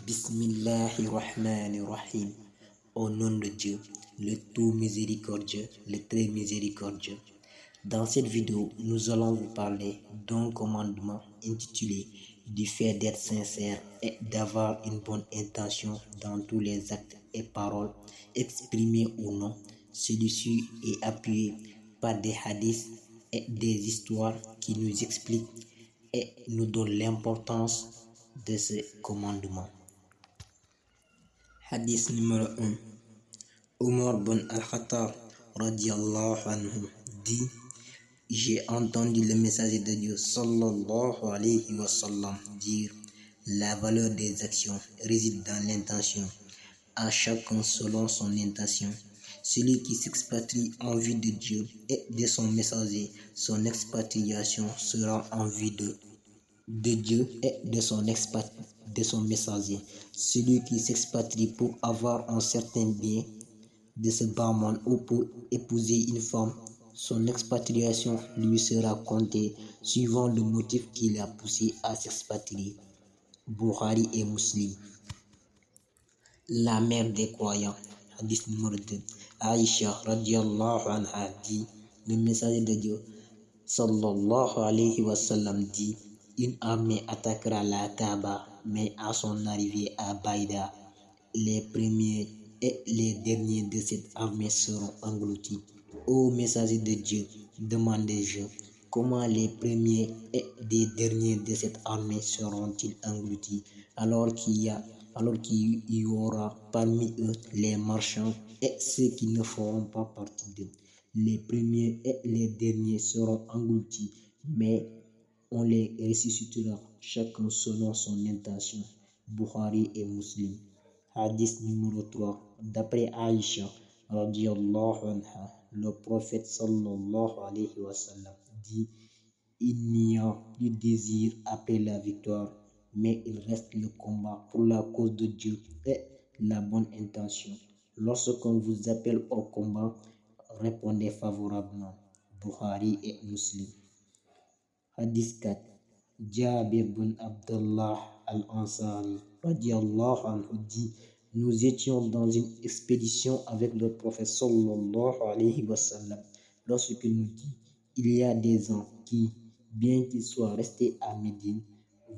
Bismillahirrahmanirrahim. Au nom de Dieu, le tout miséricordieux, le très miséricordieux. Dans cette vidéo, nous allons vous parler d'un commandement intitulé du fait d'être sincère et d'avoir une bonne intention dans tous les actes et paroles, exprimés ou non. Celui-ci est appuyé par des hadiths et des histoires qui nous expliquent et nous donnent l'importance de ce commandement. Hadith numéro 1. Omar bin al-Khattab radiallahu anhu dit: j'ai entendu le messager de Dieu sallallahu alayhi wa sallam dire: la valeur des actions réside dans l'intention, à chacun selon son intention. Celui qui s'expatrie en vue de Dieu et de son messager, son expatriation sera en vue de Dieu et de son messager. Celui qui s'expatrie pour avoir un certain bien de ce bas monde ou pour épouser une femme, son expatriation lui sera comptée suivant le motif qui l'a poussé à s'expatrier. Bukhari et Muslim. La mère des croyants. Hadith numéro 2. Aïcha radiallahu anha dit: le messager de Dieu sallallahu alayhi wa sallam dit: une armée attaquera la Kaaba, mais à son arrivée à Baïda, les premiers et les derniers de cette armée seront engloutis. Ô messager de Dieu, demandai-je, comment les premiers et les derniers de cette armée seront-ils engloutis, alors qu'il y aura parmi eux les marchands et ceux qui ne feront pas partie d'eux. Les premiers et les derniers seront engloutis, mais on les ressuscitera, chacun selon son intention. Bukhari et Muslim. Hadith numéro 3. D'après Aïcha radiallahu anha, le prophète sallallahu alayhi wa sallam dit: il n'y a plus de désir après la victoire, mais il reste le combat pour la cause de Dieu et la bonne intention. Lorsqu'on vous appelle au combat, répondez favorablement. Bukhari et Muslim. Hadith 4. Jabir bin Abdullah al-Ansari radiallahu anhu dit: nous étions dans une expédition avec le prophète sallallahu alayhi wa sallam lorsqu'il nous dit: il y a des gens qui, bien qu'ils soient restés à Médine,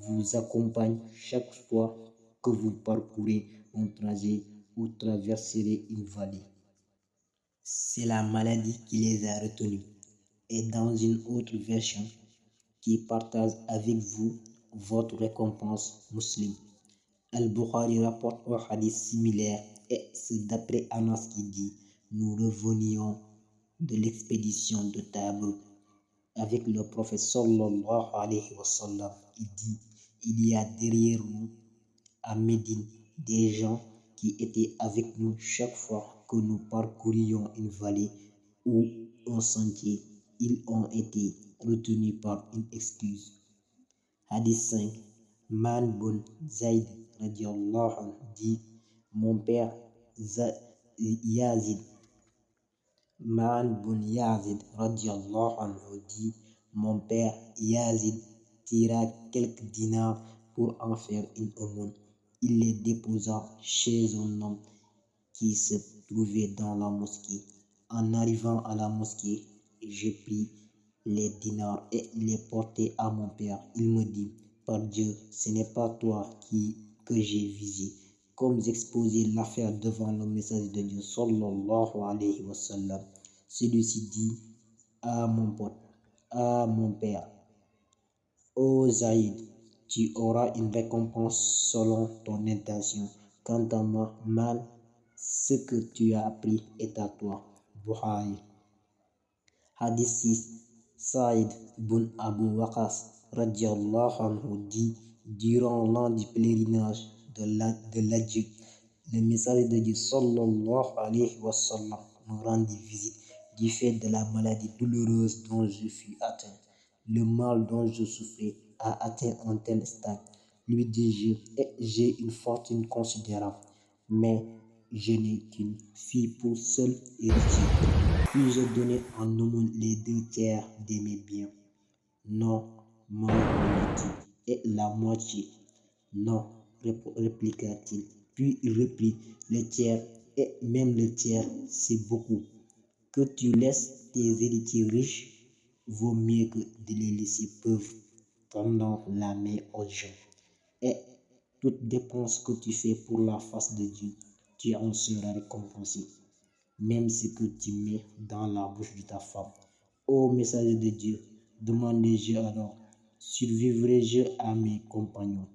vous accompagnent chaque fois que vous parcourez un trajet ou traverserez une vallée. C'est la maladie qui les a retenus. Et dans une autre version, qui partage avec vous votre récompense. Muslim. Al-Bukhari rapporte un hadith similaire et c'est d'après Anas qui dit: nous revenions de l'expédition de Tabouk avec le prophète sallallahu alayhi wa sallam. Il dit: il y a derrière nous à Médine des gens qui étaient avec nous chaque fois que nous parcourions une vallée ou un sentier. Ils ont été retenus par une excuse. Hadith 5. Man bin Zayd radiallahu anhu dit: mon père Yazid. Man bin Yazid radiallahu anhu dit: mon père Yazid tira quelques dinars pour en faire une aumône. Il les déposa chez un homme qui se trouvait dans la mosquée. En arrivant à la mosquée, je pris les dinars et les portai à mon père. Il me dit: par Dieu, ce n'est pas toi que j'ai visé. Comme j'exposais l'affaire devant le messager de Dieu sallallahu alayhi wa sallam, celui-ci dit à mon pote, à mon père: ô Zaïd, tu auras une récompense selon ton intention. Quant à moi, mal, ce que tu as appris est à toi. Bukhari. Hadith 6. Saïd bin Abu Waqas radiallahu anhu dit: durant l'an du pèlerinage de l'Hajj, le messager de Dieu sallallahu alayhi wa sallam me rendit visite. Du fait de la maladie douloureuse dont je fus atteint, le mal dont je souffrais a atteint un tel stade. Lui dis-je: j'ai une fortune considérable, mais je n'ai qu'une fille pour seule héritière. Puis-je donner en aumône les 2/3 de mes biens? Non, me dit, et la moitié? Non, répliqua-t-il. Puis il reprit, le tiers, et même le tiers, c'est beaucoup. Que tu laisses tes héritiers riches, vaut mieux que de les laisser pauvres, tendant la main aux gens. Et toute dépense que tu fais pour la face de Dieu, tu en seras récompensé, même ce que tu mets dans la bouche de ta femme. Ô messager de Dieu, demandai-je alors, survivrai-je à mes compagnons?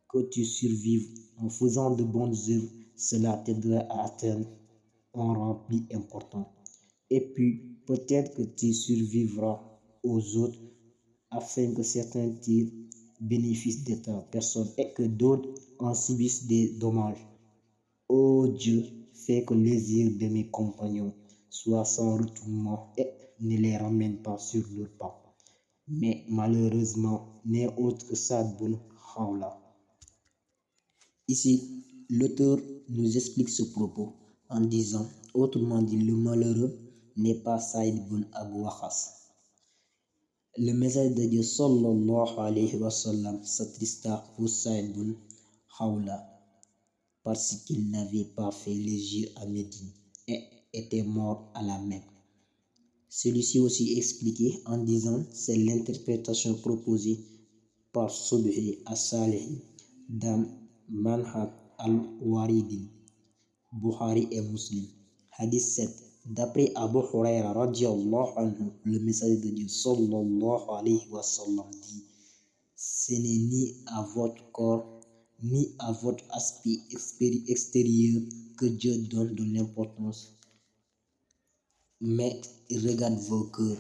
Que tu survives en faisant de bonnes œuvres, cela t'aidera à atteindre un rang plus important. Et puis, peut-être que tu survivras aux autres afin que certains tirent bénéfice de ta personne et que d'autres en subissent des dommages. Ô Dieu, fais que les yeux de mes compagnons soient sans retournement et ne les ramène pas sur leur pas. Mais malheureusement, n'est autre que Saad bin Khawla. Ici, l'auteur nous explique ce propos en disant, autrement dit, le malheureux n'est pas Saïd bin Abu Waqqas. Le message de Dieu sallallahu alayhi wa sallam s'attrista pour Saïd bin Khawla parce qu'il n'avait pas fait l'hégire à Médine et était mort à la Mecque. Celui-ci aussi expliqué en disant, c'est l'interprétation proposée par Subhi as-Salihi dans Manhaj al-Waridin, Bukhari et Muslim. Hadith 7. D'après Abu Huraira radiallahu anhu, le messager de Dieu sallallahu alayhi wa sallam dit, ce n'est ni à votre corps ni à votre aspect extérieur que Dieu donne de l'importance, mais il regarde vos cœurs.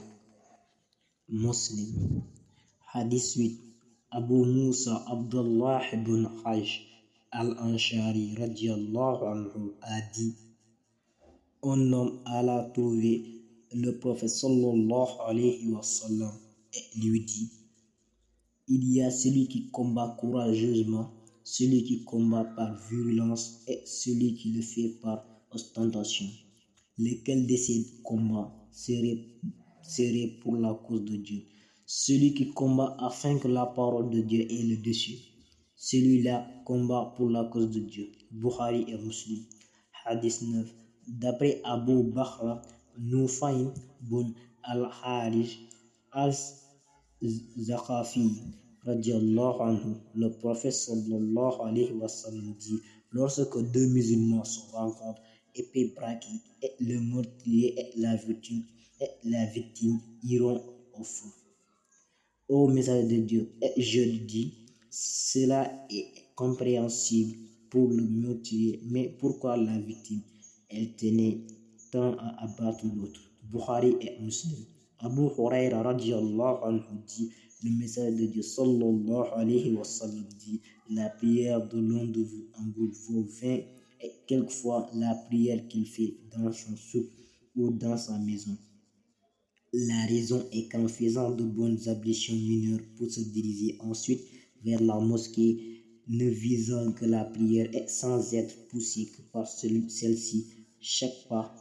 Muslim. Hadith 8. Abu Musa Abdullah ibn Hajj al-Anshari radiallahu anhu a dit, un homme alla trouver le prophète sallallahu alayhi wa sallam et lui dit, il y a celui qui combat courageusement, celui qui combat par virulence et celui qui le fait par ostentation. Lequel de ces combats serait pour la cause de Dieu? Celui qui combat afin que la parole de Dieu ait le dessus. Celui-là combat pour la cause de Dieu. Bukhari et Muslim. Hadith 9. D'après Abu Bakr Nufayn bin al-Harij al-Zakafi radiallahu anhu, le prophète sallallahu alayhi wa sallam dit, lorsque deux musulmans se rencontrent, épée braquée, et le meurtrier et la victime iront au feu. Ô message de Dieu, et je dis, cela est compréhensible pour le meurtrier, mais pourquoi la victime? Elle tenait tant à abattre l'autre. Bukhari et Muslim. Abu Huraira radiallahu anhu dit, le message de Dieu sallallahu alayhi wa sallam dit, la prière de l'un de vous englobe vos vins et quelquefois la prière qu'il fait dans son souk ou dans sa maison. La raison est qu'en faisant de bonnes ablutions mineures pour se diriger ensuite vers la mosquée, ne visant que la prière et sans être poussé que par celle-ci, chaque pas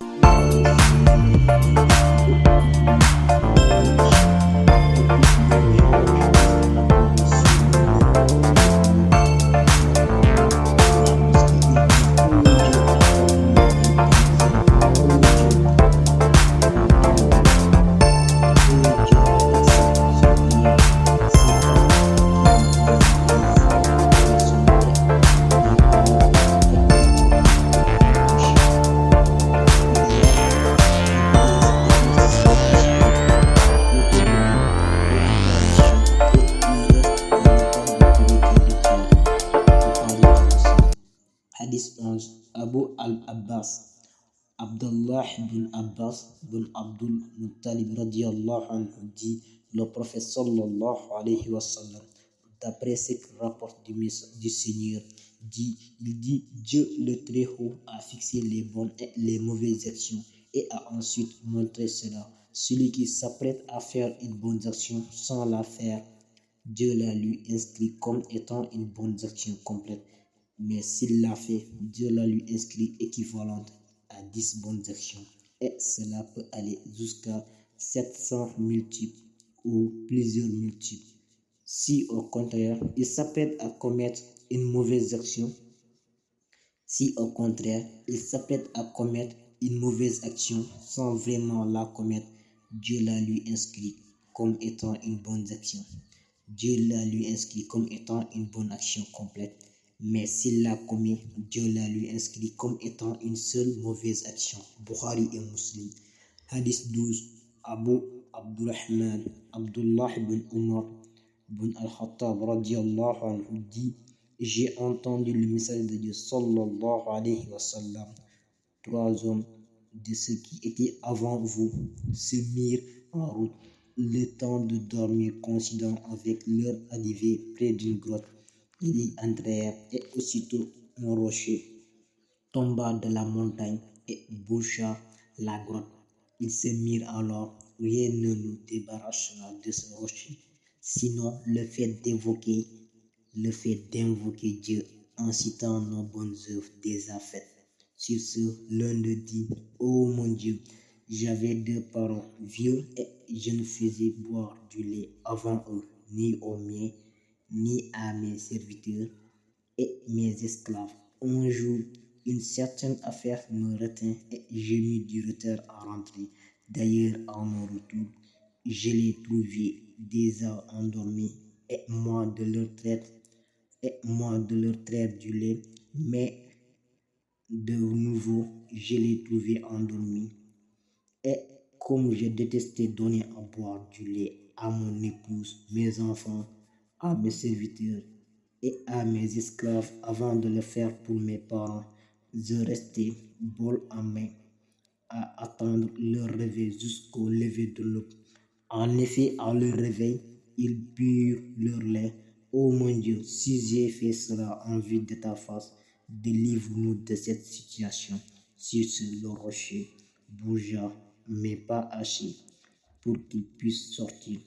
Hadith 11. Abu al-Abbas Abdullah bin Abbas bin Abdul Muttalib radiallahu anhu dit, le prophète sallallahu alayhi wa sallam, d'après ce que rapporte du Seigneur, il dit, Dieu le Très-Haut a fixé les bonnes et les mauvaises actions et a ensuite montré cela. Celui qui s'apprête à faire une bonne action sans la faire, Dieu la lui inscrit comme étant une bonne action complète. Mais s'il l'a fait, Dieu la lui inscrit équivalente à 10 bonnes actions. Et cela peut aller jusqu'à 700 multiples ou plusieurs multiples. Si au contraire, il s'apprête à commettre une mauvaise action, si au contraire il s'apprête à commettre une mauvaise action sans vraiment la commettre, Dieu la lui inscrit comme étant une bonne action. Dieu la lui inscrit comme étant une bonne action complète. Mais s'il la commet, Dieu la lui inscrit comme étant une seule mauvaise action. Bukhari et Muslim. Hadith 12. Abu Abdurrahman Abdullah ibn Umar ibn al-Khattab radiallahu anhu dit: j'ai entendu le message de Dieu sallallahu alayhi wa sallam. 3 hommes de ceux qui étaient avant vous se mirent en route le temps de dormir, coïncidant avec leur arrivée près d'une grotte. Ils y entrèrent et aussitôt un rocher tomba de la montagne et boucha la grotte. Ils se mirent alors: rien ne nous débarrassera de ce rocher, sinon le fait d'invoquer Dieu en citant nos bonnes œuvres déjà faites. Sur ce, l'un d'eux dit: ô mon Dieu, j'avais 2 parents vieux et je ne faisais boire du lait avant eux, ni aux miens, ni à mes serviteurs et mes esclaves. Un jour, une certaine affaire me retint et j'ai mis du retard à rentrer. D'ailleurs, à mon retour, je les trouvais déjà endormis et moi de leur traire du lait, mais de nouveau je les trouvais endormis. Et comme je détestais donner à boire du lait à mon épouse, mes enfants, à mes serviteurs et à mes esclaves avant de le faire pour mes parents, je restais bol en main à attendre leur réveil jusqu'au lever de l'aube. En effet, à leur réveil, ils burent leur lait. Ô mon Dieu, si j'ai fait cela en vue de ta face, délivre-nous de cette situation. Sur ce, le rocher bougea, mais pas assez pour qu'il puisse sortir.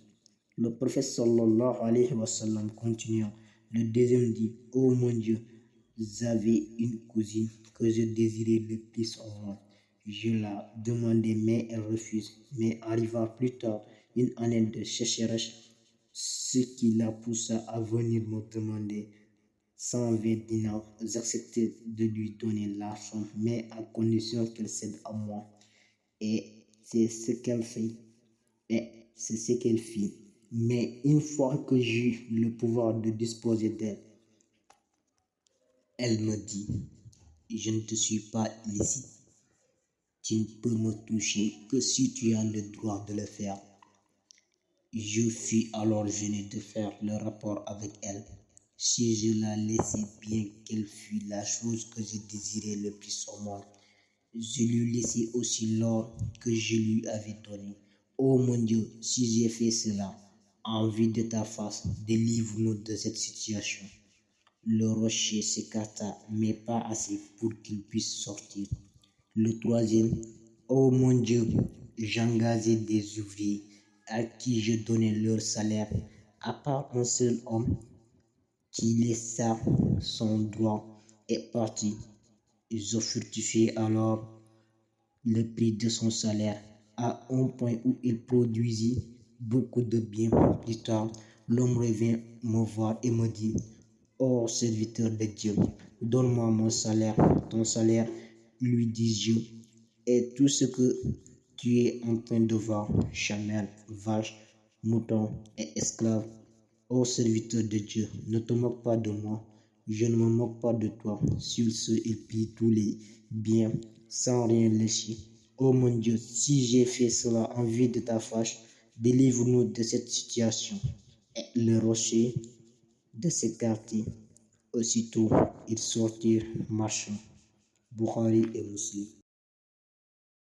Le prophète sallallahu alayhi wa sallam continua. Le deuxième dit: ô mon Dieu, j'avais une cousine que je désirais le plus au monde. Je la demandai, mais elle refuse. Mais arriva plus tard une année de sécheresse, ce qui la poussa à venir me demander 120 dinars. J'acceptai de lui donner la somme, mais à condition qu'elle cède à moi. Et c'est ce qu'elle fit. Mais une fois que j'eus le pouvoir de disposer d'elle, elle me dit: je ne te suis pas illicite. Tu ne peux me toucher que si tu as le droit de le faire. Je fus alors gêné de faire le rapport avec elle. Si je la laissais, bien qu'elle fût la chose que je désirais le plus au monde, je lui laissais aussi l'or que je lui avais donné. Ô mon Dieu, si j'ai fait cela en vue de ta face, délivre-nous de cette situation. Le rocher s'écarta, mais pas assez pour qu'il puisse sortir. Le troisième: ô mon Dieu, j'engageais des ouvriers à qui je donnais leur salaire, à part un seul homme qui laissa son droit et partit. Je fructifiai alors le prix de son salaire à un point où il produisit beaucoup de bien. Plus tard, l'homme revint me voir et me dit: ô serviteur de Dieu, donne-moi mon salaire. Ton salaire, lui dis-je, est tout ce que tu es en train de voir: chamelles, vaches, moutons et esclaves. Ô serviteur de Dieu, ne te moque pas de moi, je ne me moque pas de toi. Sur ce, il prit tous les biens sans rien lécher. Ô mon Dieu, si j'ai fait cela en vue de ta face, délivre-nous de cette situation. Et le rocher de s'écarter. Aussitôt, ils sortirent marchant. Bukhari et Muslim.